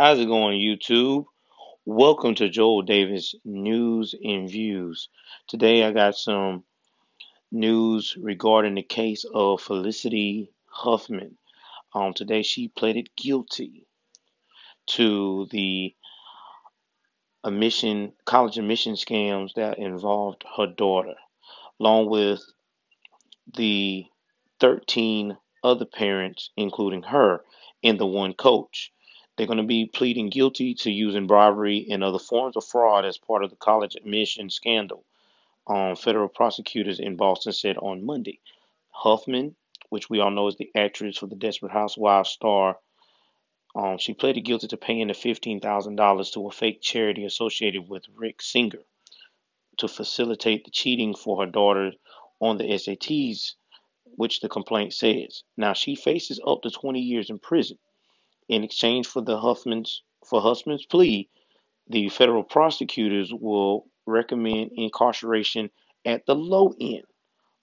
How's it going, YouTube? Welcome to Joel Davis News and Views. Today I got some news regarding the case of Felicity Huffman. Today she pleaded guilty to the college admission scams that involved her daughter, along with the 13 other parents, including her, and the one coach. They're going to be pleading guilty to using bribery and other forms of fraud as part of the college admission scandal. Federal prosecutors in Boston said on Monday. Huffman, which we all know is the actress for the Desperate Housewives star, she pleaded guilty to paying the $15,000 to a fake charity associated with Rick Singer to facilitate the cheating for her daughter on the SATs, which the complaint says. Now she faces up to 20 years in prison. In exchange for Huffman's plea, the federal prosecutors will recommend incarceration at the low end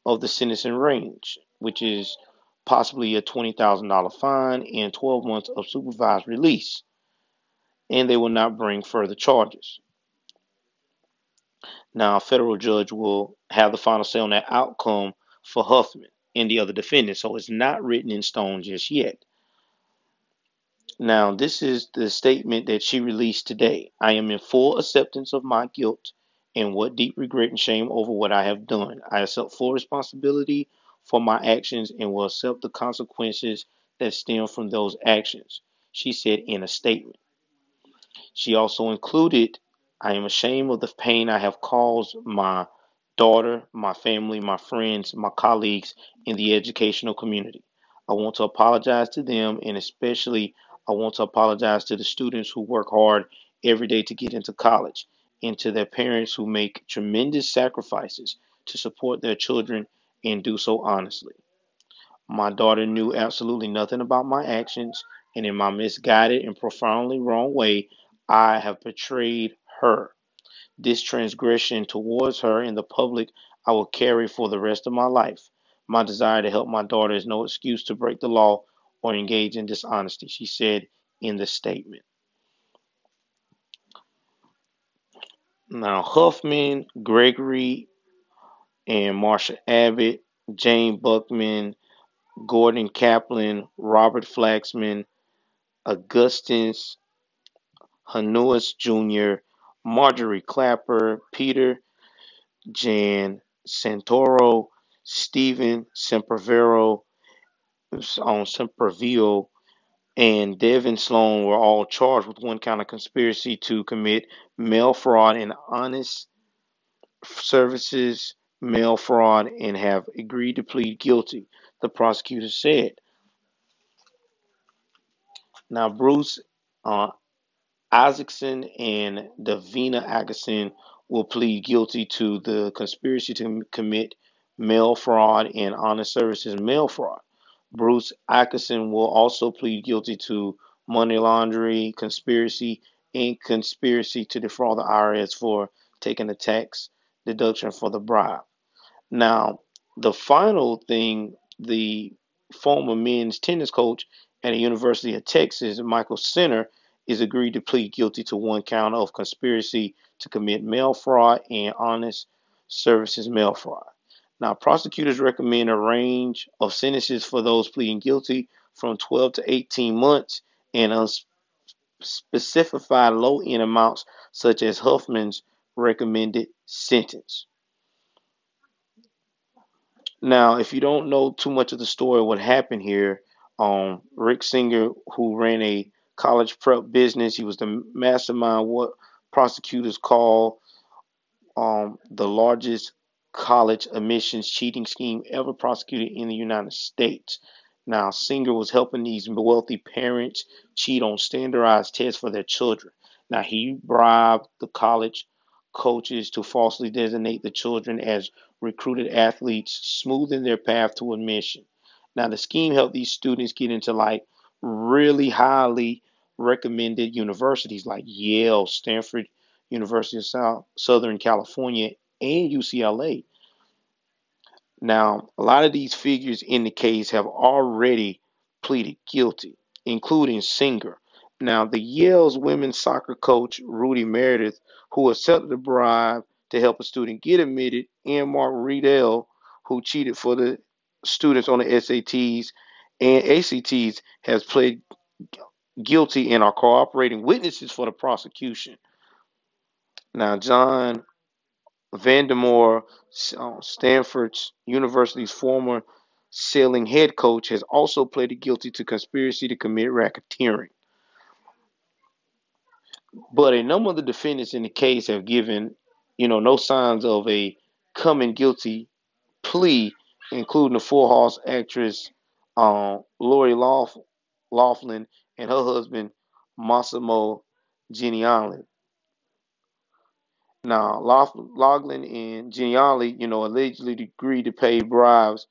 of the sentencing range, which is possibly a $20,000 fine and 12 months of supervised release. And they will not bring further charges. Now, a federal judge will have the final say on that outcome for Huffman and the other defendants, so it's not written in stone just yet. Now, this is the statement that she released today. I am in full acceptance of my guilt and what deep regret and shame over what I have done. I accept full responsibility for my actions and will accept the consequences that stem from those actions, she said in a statement. She also included, I am ashamed of the pain I have caused my daughter, my family, my friends, my colleagues in the educational community. I want to apologize to them, and especially I want to apologize to the students who work hard every day to get into college, and to their parents who make tremendous sacrifices to support their children and do so honestly. My daughter knew absolutely nothing about my actions, and in my misguided and profoundly wrong way, I have betrayed her. This transgression towards her in the public I will carry for the rest of my life. My desire to help my daughter is no excuse to break the law or engage in dishonesty, she said in the statement. Now, Huffman, Gregory, and Marsha Abbott, Jane Buckman, Gordon Kaplan, Robert Flaxman, Augustus Hanuas Jr., Marjorie Clapper, Peter Jan Santoro, Stephen Sempervero on Sempervio, and Devin Sloan were all charged with one count of conspiracy to commit mail fraud and honest services mail fraud and have agreed to plead guilty, the prosecutor said. Now, Bruce uh, Isaacson and Davina Agason will plead guilty to the conspiracy to commit mail fraud and honest services mail fraud. Bruce Atkinson will also plead guilty to money laundering, conspiracy, and conspiracy to defraud the IRS for taking a tax deduction for the bribe. Now, the final thing, the former men's tennis coach at the University of Texas, Michael Center, is agreed to plead guilty to one count of conspiracy to commit mail fraud and honest services mail fraud. Now, prosecutors recommend a range of sentences for those pleading guilty from 12 to 18 months and unspecified low end amounts, such as Huffman's recommended sentence. Now, if you don't know too much of the story, what happened here, Rick Singer, who ran a college prep business, he was the mastermind, what prosecutors call the largest college admissions cheating scheme ever prosecuted in the United States. Now, Singer was helping these wealthy parents cheat on standardized tests for their children. Now, he bribed the college coaches to falsely designate the children as recruited athletes, smoothing their path to admission. Now, the scheme helped these students get into like really highly recommended universities like Yale, Stanford, University of Southern California, and UCLA. Now, a lot of these figures in the case have already pleaded guilty, including Singer. Now, the Yale's women's soccer coach, Rudy Meredith, who accepted a bribe to help a student get admitted, and Mark Riedel, who cheated for the students on the SATs and ACTs, has pled guilty and are cooperating witnesses for the prosecution. Now, John Vandermoor, Stanford University's former sailing head coach, has also pleaded guilty to conspiracy to commit racketeering. But a number of the defendants in the case have given, no signs of a coming guilty plea, including the Full House actress Lori Laughlin and her husband Massimo Geniali. Now, Laughlin and Geniali, allegedly agreed to pay bribes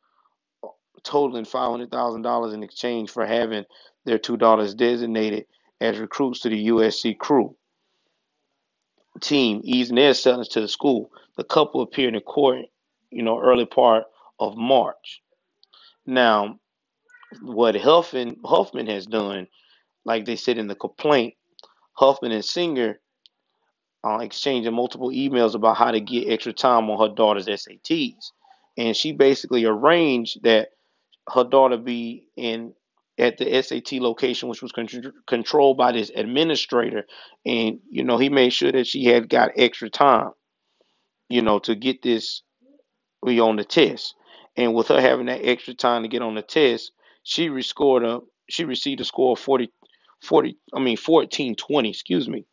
totaling $500,000 in exchange for having their two daughters designated as recruits to the USC crew team, easing their sentence to the school. The couple appeared in court, early part of March. Now, what Huffman has done, like they said in the complaint, Huffman and Singer exchanging multiple emails about how to get extra time on her daughter's SATs, and she basically arranged that her daughter be in at the SAT location, which was controlled by this administrator, and he made sure that she had got extra time, to get this on the test. And with her having that extra time to get on the test, she received a score of 1420, excuse me,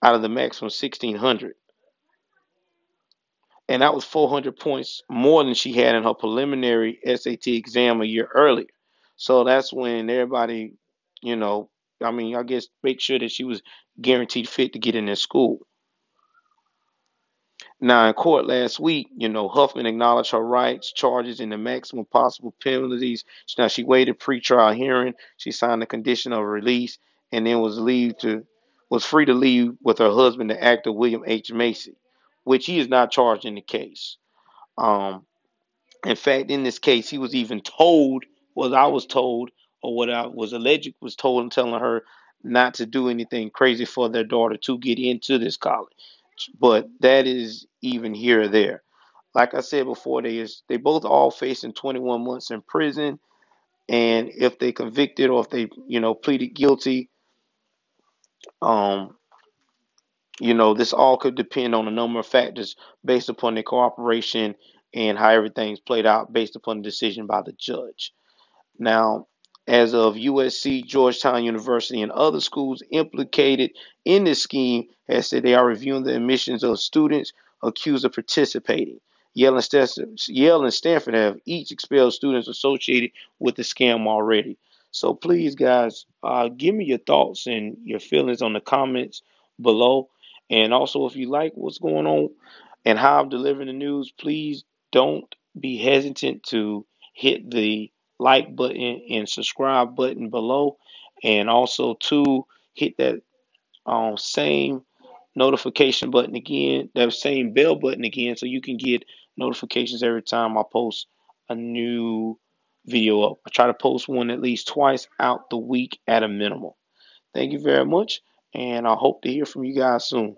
out of the maximum 1600. And that was 400 points more than she had in her preliminary SAT exam a year earlier. So that's when everybody, you know, I guess make sure that she was guaranteed fit to get in this school. Now, in court last week, Huffman acknowledged her rights, charges, and the maximum possible penalties. Now, she waited pretrial hearing. She signed a condition of release, and then was free to leave with her husband, the actor William H. Macy, which he is not charged in the case. Um, in fact, in this case, he was even told, what I was told, or what I was alleged was told, and telling her not to do anything crazy for their daughter to get into this college. But that is even here or there. Like I said before, they both all facing 21 months in prison, and if they convicted or if they pleaded guilty, um, this all could depend on a number of factors based upon their cooperation and how everything's played out based upon the decision by the judge. Now, as of USC, Georgetown University, and other schools implicated in this scheme has said they are reviewing the admissions of students accused of participating. Yale and Stanford have each expelled students associated with the scam already. So please, guys, give me your thoughts and your feelings on the comments below. And also, if you like what's going on and how I'm delivering the news, please don't be hesitant to hit the like button and subscribe button below, and also to hit that same notification button again, that same bell button again, so you can get notifications every time I post a new video up. I try to post one at least twice out the week at a minimum. Thank you very much, and I hope to hear from you guys soon.